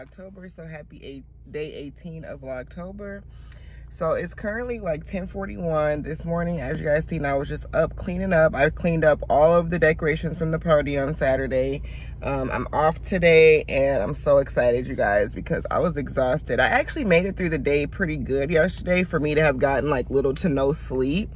Vlogtober. So happy day 18 of Vlogtober. So it's currently like 10:41 this morning. As you guys seen, I was just up cleaning up. I cleaned up all of the decorations from the party on Saturday. I'm off today and I'm so excited, you guys, because I was exhausted. I actually made it through the day pretty good yesterday for me to have gotten like little to no sleep.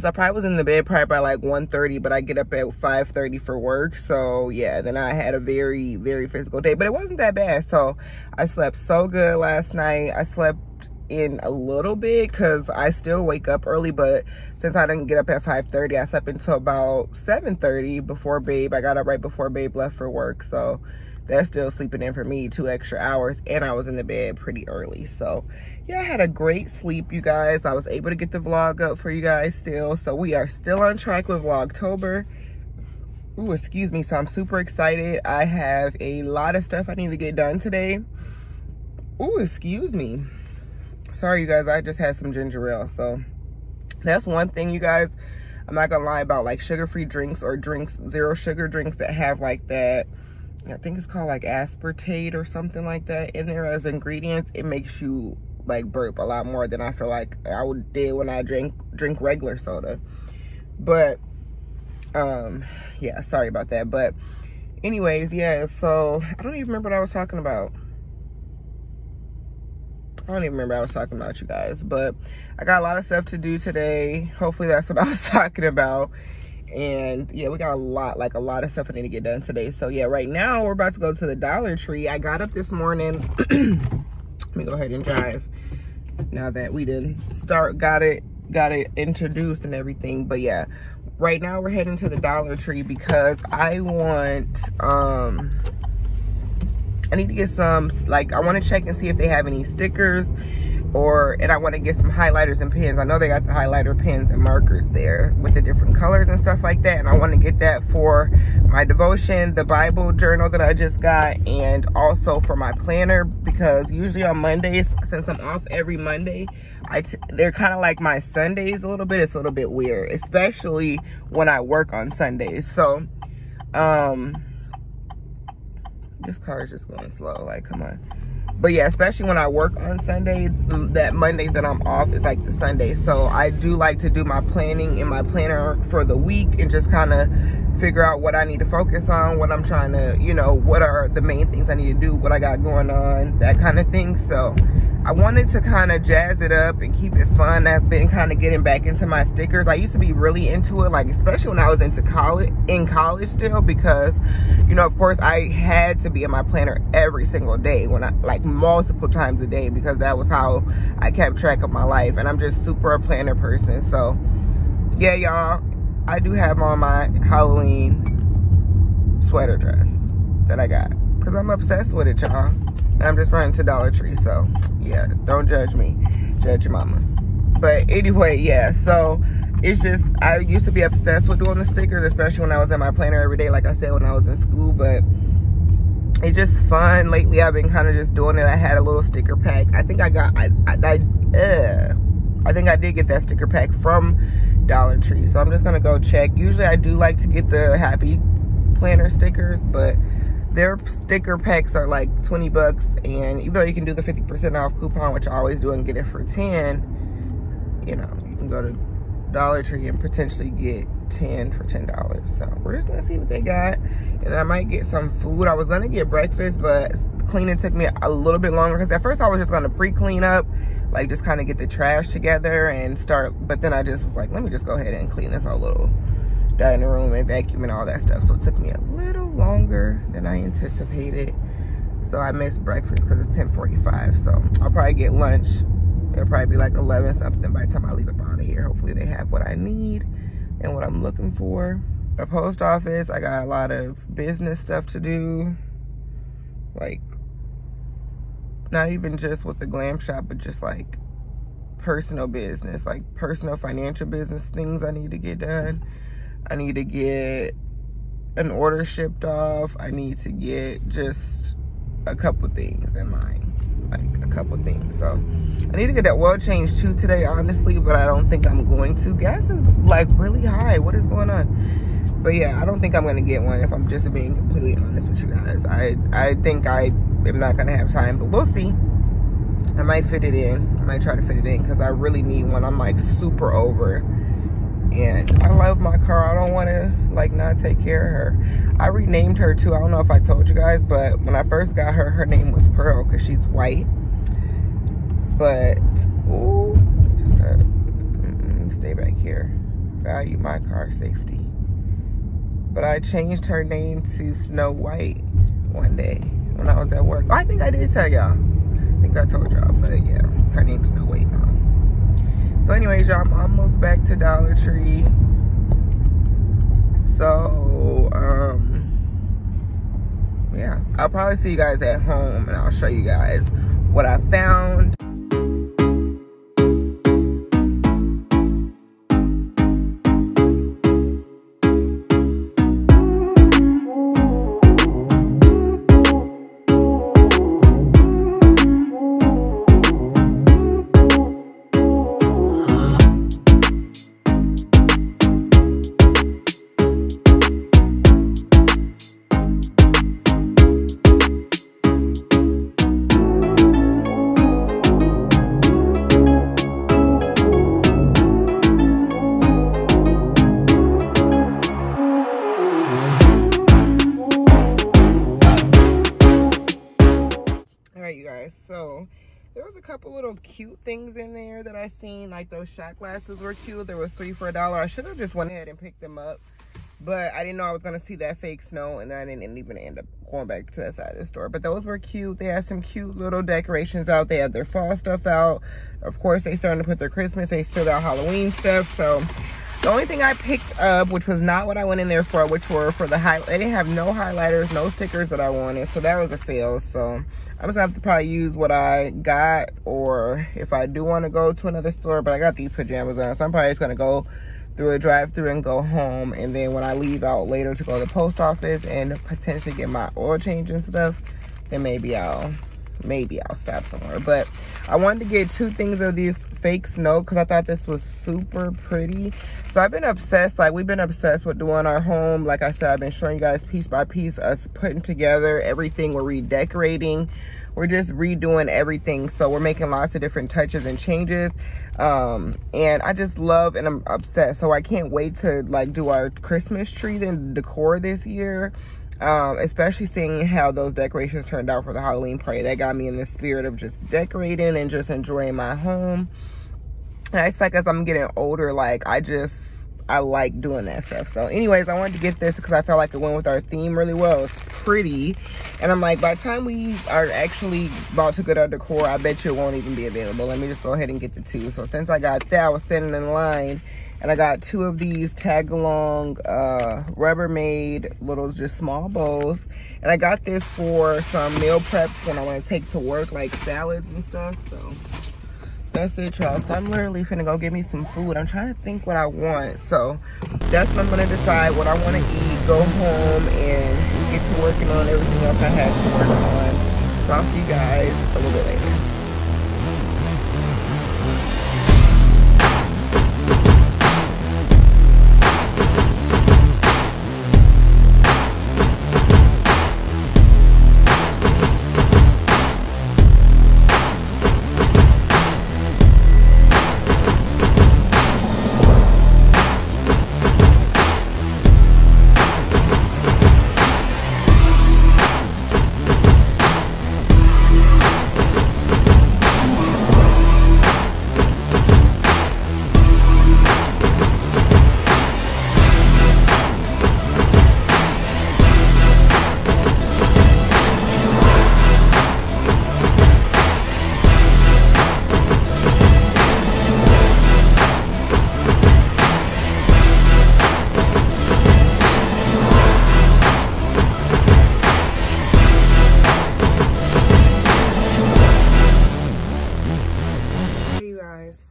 So I probably was in the bed probably by like 1:30, but I get up at 5:30 for work. So yeah, then I had a very, very physical day, but it wasn't that bad. So I slept so good last night. I slept in a little bit because I still wake up early, but since I didn't get up at 5:30, I slept until about 7:30 before Babe. I got up right before Babe left for work. So that's still sleeping in for me 2 extra hours, and I was in the bed pretty early. So yeah, I had a great sleep, you guys. I was able to get the vlog up for you guys still. So we are still on track with Vlogtober. Ooh, excuse me. So I'm super excited. I have a lot of stuff I need to get done today. Ooh, excuse me. Sorry, you guys. I just had some ginger ale. So that's one thing, you guys. I'm not gonna lie about like sugar-free drinks or drinks, zero sugar drinks that have like that, I think it's called like aspartate or something like that in there as ingredients. It makes you like burp a lot more than I feel like I did when I drink regular soda. But yeah, sorry about that. But anyways, yeah, so I don't even remember what I was talking about. I don't even remember what I was talking about, you guys. But I got a lot of stuff to do today. Hopefully that's what I was talking about. And yeah, we got a lot of stuff I need to get done today. So yeah, right now we're about to go to the Dollar Tree. I got up this morning. Let me go ahead and drive now that we didn't got it introduced and everything. But yeah, right now we're heading to the Dollar Tree because I want I need to get some, like, I want to check and see if they have any stickers, and I want to get some highlighters and pens. I know they got the highlighter pens and markers there with the different colors and stuff like that. And I want to get that for my devotion, the Bible journal that I just got, and also for my planner, because usually on Mondays, since I'm off every Monday, they're kind of like my Sundays a little bit. It's a little bit weird, especially when I work on Sundays. So, this car is just going slow, like, come on. But yeah, especially when I work on Sunday, that Monday that I'm off is like the Sunday. So I do like to do my planning in my planner for the week and just kind of figure out what I need to focus on, what I'm trying to, you know, what are the main things I need to do, what I got going on, that kind of thing. So I wanted to kind of jazz it up and keep it fun. I've been kind of getting back into my stickers. I used to be really into it, like especially when I was in college still, because, you know, of course I had to be in my planner every single day, like multiple times a day, because that was how I kept track of my life. And I'm just super a planner person. So yeah, y'all, I do have on my Halloween sweater dress that I got because I'm obsessed with it, y'all. And I'm just running to Dollar Tree, so yeah, don't judge me, judge your mama. But anyway, yeah, so it's just, I used to be obsessed with doing the stickers, especially when I was in my planner every day, like I said, when I was in school. But it's just fun. Lately I've been kind of just doing it. I had a little sticker pack. I think I think I did get that sticker pack from Dollar Tree, so I'm just gonna go check. Usually I do like to get the Happy Planner stickers, but their sticker packs are like 20 bucks, and even though you can do the 50% off coupon, which I always do, and get it for 10, you know, you can go to Dollar Tree and potentially get 10 for $10. So we're just gonna see what they got, and I might get some food. I was gonna get breakfast, but cleaning took me a little bit longer because at first I was just gonna pre-clean up, like just kind of get the trash together and start, but then I just was like, let me just go ahead and clean this whole little dining room and vacuum and all that stuff. So it took me a little longer than I anticipated. So I missed breakfast because it's 10:45. So I'll probably get lunch. It'll probably be like 11 something by the time I leave up out of here. Hopefully they have what I need and what I'm looking for. The post office, I got a lot of business stuff to do. Like, not even just with the glam shop, but just like personal business, like personal financial business things I need to get done. I need to get an order shipped off. I need to get just a couple things in line, like a couple things. So I need to get that oil change too today, honestly, but I don't think I'm going to. Gas is like really high. What is going on? But yeah, I don't think I'm going to get one if I'm just being completely honest with you guys. I think I am not gonna have time, but we'll see. I might fit it in. I might try to fit it in because I really need one. I'm like super over, and I love my car. I don't want to like not take care of her. I renamed her too. I don't know if I told you guys, but when I first got her, her name was Pearl because she's white. But ooh, just got stay back here. Value my car safety. But I changed her name to Snow White one day when I was at work. I think I did tell y'all. I think I told y'all, but yeah, her name's Snow White now. So anyways, y'all, I'm almost back to Dollar Tree. So, yeah, I'll probably see you guys at home and I'll show you guys what I found. So there was a couple little cute things in there that I seen, like those shot glasses were cute. There was 3 for $1. I should have just went ahead and picked them up, but I didn't know I was gonna see that fake snow, and then I didn't even end up going back to that side of the store. But those were cute. They had some cute little decorations out. They had their fall stuff out. Of course, they starting to put their Christmas. They still got Halloween stuff. So the only thing I picked up, which was not what I went in there for, which were for the highlight. They didn't have no highlighters, no stickers that I wanted, so that was a fail. So I'm just gonna have to probably use what I got, or if I do want to go to another store. But I got these pajamas on, so I'm probably just gonna go through a drive-through and go home. And then when I leave out later to go to the post office and potentially get my oil change and stuff, then maybe I'll stop somewhere. But I wanted to get 2 things of these fake snow because I thought this was super pretty. So I've been obsessed, like we've been obsessed with doing our home. Like I said, I've been showing you guys piece by piece, us putting together everything. We're redecorating, we're just redoing everything. So we're making lots of different touches and changes, and I just love, and I'm obsessed. So I can't wait to like do our Christmas tree and decor this year. Especially seeing how those decorations turned out for the Halloween party. That got me in the spirit of just decorating and just enjoying my home. And I just feel like as I'm getting older, like I like doing that stuff. So anyways, I wanted to get this because I felt like it went with our theme really well. It's pretty, and I'm like, by the time we are actually about to get our decor, I bet you it won't even be available. Let me just go ahead and get the 2. So since I got that, I was standing in line, and I got 2 of these tag-along Rubbermaid little just small bowls. And I got this for some meal preps when I want to take to work, like salads and stuff. So that's it, y'all. So I'm literally finna go get me some food. I'm trying to think what I want. So that's when I'm gonna decide what I want to eat, go home, and get to working on everything else I had to work on. So I'll see you guys a little bit later.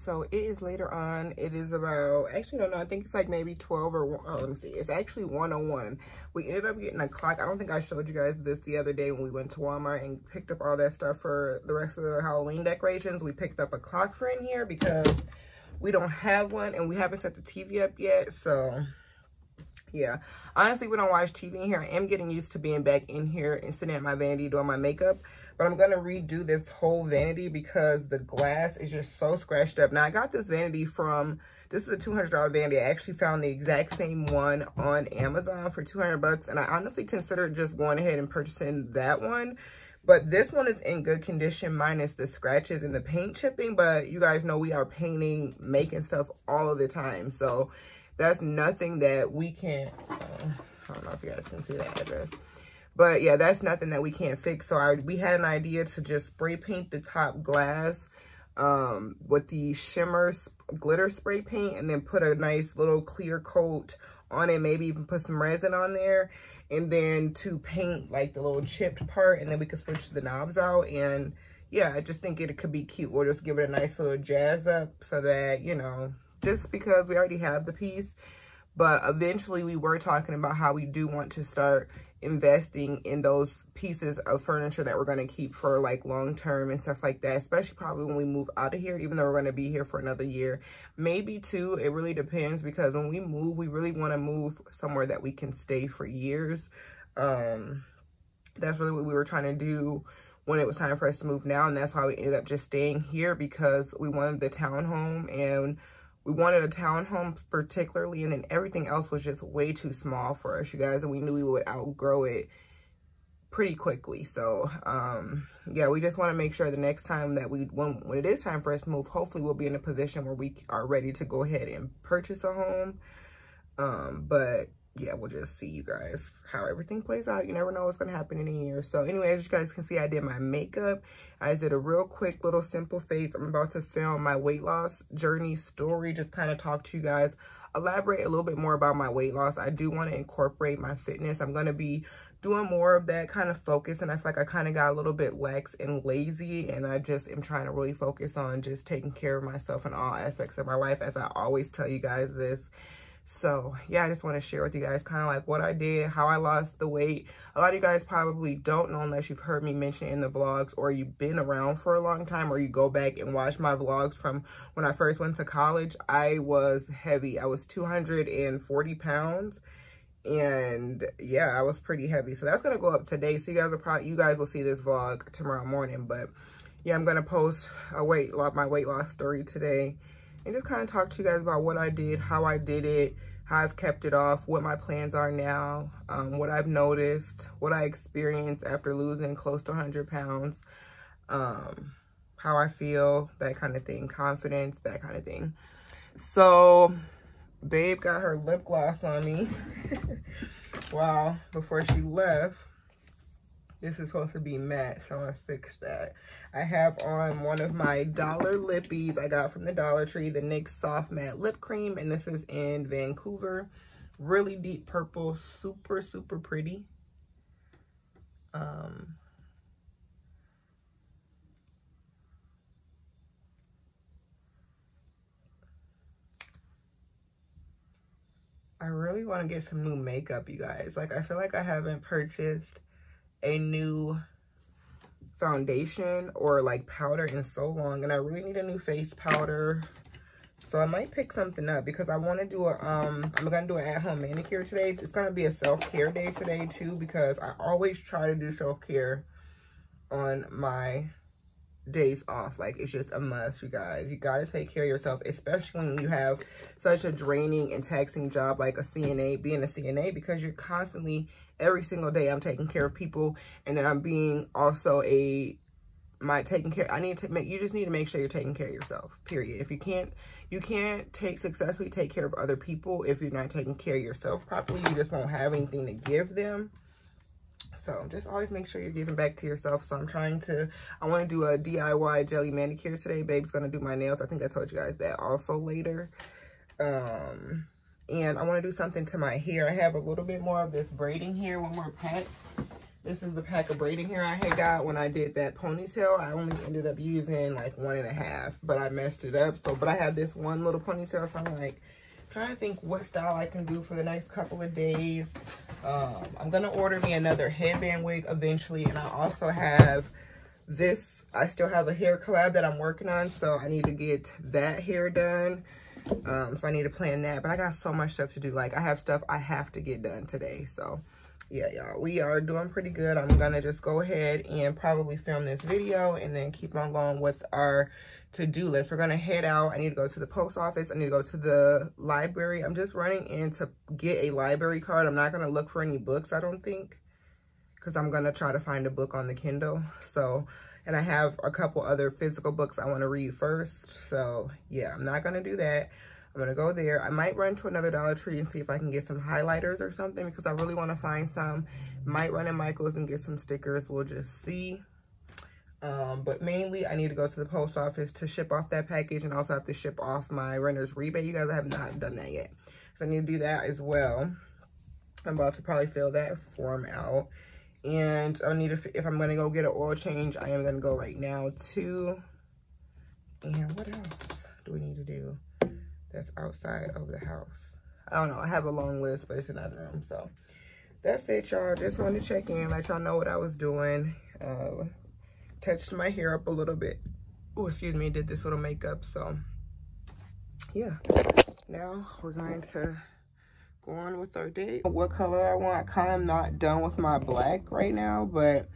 So it is later on. It is about, actually, no, I think it's like maybe 12 or 1. Oh, let me see. It's actually 1:01. We ended up getting a clock. I don't think I showed you guys this the other day when we went to Walmart and picked up all that stuff for the rest of the Halloween decorations. We picked up a clock for in here because we don't have one and we haven't set the TV up yet. So yeah, honestly, we don't watch TV in here. I am getting used to being back in here and sitting at my vanity doing my makeup. But I'm gonna redo this whole vanity because the glass is just so scratched up. Now I got this vanity from, this is a $200 vanity. I actually found the exact same one on Amazon for 200 bucks. And I honestly considered just going ahead and purchasing that one. But this one is in good condition minus the scratches and the paint chipping. But you guys know we are painting, making stuff all of the time. So that's nothing that we can't, I don't know if you guys can see that address. But yeah, that's nothing that we can't fix. So we had an idea to just spray paint the top glass with the shimmer glitter spray paint, and then put a nice little clear coat on it, maybe even put some resin on there, and then to paint like the little chipped part, and then we could switch the knobs out. And yeah, I just think it could be cute. We'll just give it a nice little jazz up so that, you know, just because we already have the piece. But eventually we were talking about how we do want to start investing in those pieces of furniture that we're going to keep for like long term and stuff like that, especially probably when we move out of here, even though we're going to be here for another year, maybe two. It really depends, because when we move, we really want to move somewhere that we can stay for years. That's really what we were trying to do when it was time for us to move now, and that's why we ended up just staying here, because we wanted the townhome, and we wanted a townhome particularly, and then everything else was just way too small for us, you guys, and we knew we would outgrow it pretty quickly. So yeah, we just want to make sure the next time that when it is time for us to move, hopefully we'll be in a position where we are ready to go ahead and purchase a home. But yeah, we'll just see, you guys, how everything plays out. You never know what's going to happen in a year. So anyway, as you guys can see, I did my makeup. I did a real quick little simple face. I'm about to film my weight loss journey story, just kind of talk to you guys, elaborate a little bit more about my weight loss. I do want to incorporate my fitness. I'm going to be doing more of that kind of focus, and I feel like I kind of got a little bit lax and lazy, and I just am trying to really focus on just taking care of myself in all aspects of my life, as I always tell you guys this. So yeah, I just want to share with you guys kind of like what I did, how I lost the weight. A lot of you guys probably don't know unless you've heard me mention it in the vlogs, or you've been around for a long time, or you go back and watch my vlogs from when I first went to college. I was heavy. I was 240 pounds. And yeah, I was pretty heavy. So that's going to go up today. So you guys will see this vlog tomorrow morning. But yeah, I'm going to post my weight loss story today, and just kind of talk to you guys about what I did, how I did it, how I've kept it off, what my plans are now, what I've noticed, what I experienced after losing close to 100 pounds, how I feel, that kind of thing, confidence, that kind of thing. So babe got her lip gloss on me wow, before she left. This is supposed to be matte, so I'm gonna fix that. I have on one of my dollar lippies I got from the Dollar Tree, the NYX Soft Matte Lip Cream, and this is in Vancouver. Really deep purple, super, super pretty. I really want to get some new makeup, you guys. Like, I feel like I haven't purchased a new foundation or like powder in so long, and I really need a new face powder. So I might pick something up, because I want to do a I'm gonna do an at-home manicure today. It's gonna be a self-care day today too, because I always try to do self-care on my days off. Like, it's just a must, you guys. You gotta take care of yourself, especially when you have such a draining and taxing job like a CNA, being a CNA, because you're constantly, every single day, I'm taking care of people, and then I'm being also you just need to make sure you're taking care of yourself, period. If you can't successfully take care of other people if you're not taking care of yourself properly. You just won't have anything to give them. So just always make sure you're giving back to yourself. So I want to do a DIY jelly manicure today. Babe's going to do my nails. I think I told you guys that also later. And I want to do something to my hair. I have a little bit more of this braiding hair, one more pack. This is the pack of braiding hair I had got when I did that ponytail. I only ended up using like 1.5, but I messed it up. But I have this one little ponytail, so I'm like trying to think what style I can do for the next couple of days. I'm gonna order me another headband wig eventually, and I also have this. I still have a hair collab that I'm working on, so I need to get that hair done. So I need to plan that, but I got so much stuff to do. Like, I have stuff I have to get done today, so yeah, y'all, we are doing pretty good. I'm gonna just go ahead and probably film this video and then keep on going with our to-do list. We're gonna head out. I need to go to the post office. I need to go to the library. I'm just running in to get a library card. I'm not gonna look for any books, I don't think, because I'm gonna try to find a book on the Kindle. So, and I have a couple other physical books I want to read first. So yeah, I'm not gonna do that. I'm gonna go there. I might run to another Dollar Tree and see if I can get some highlighters or something, because I really want to find some. Might run in Michael's and get some stickers. We'll just see. But mainly I need to go to the post office to ship off that package, and also have to ship off my renter's rebate. You guys have not done that yet, so I need to do that as well. I'm about to probably fill that form out, and I need to, if I'm gonna go get an oil change, I am gonna go right now too. And what else do we need to do that's outside of the house? I don't know, I have a long list, but it's in another room. So that's it, y'all. Just wanted to check in, let y'all know what I was doing. Touched my hair up a little bit. Oh, excuse me, did this little makeup. So yeah, now we're going to go on with our day. What color I want, kind of not done with my black right now, but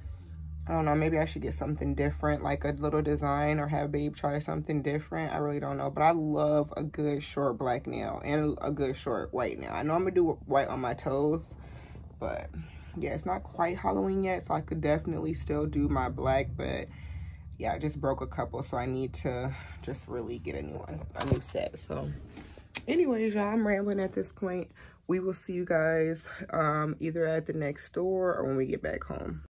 I don't know, maybe I should get something different, like a little design, or have Babe try something different. I really don't know, but I love a good short black nail and a good short white nail. I know I'm gonna do white on my toes, but yeah, it's not quite Halloween yet, so I could definitely still do my black. But yeah, I just broke a couple, so I need to just really get a new set. So anyways, y'all, I'm rambling at this point. We will see you guys either at the next store or when we get back home.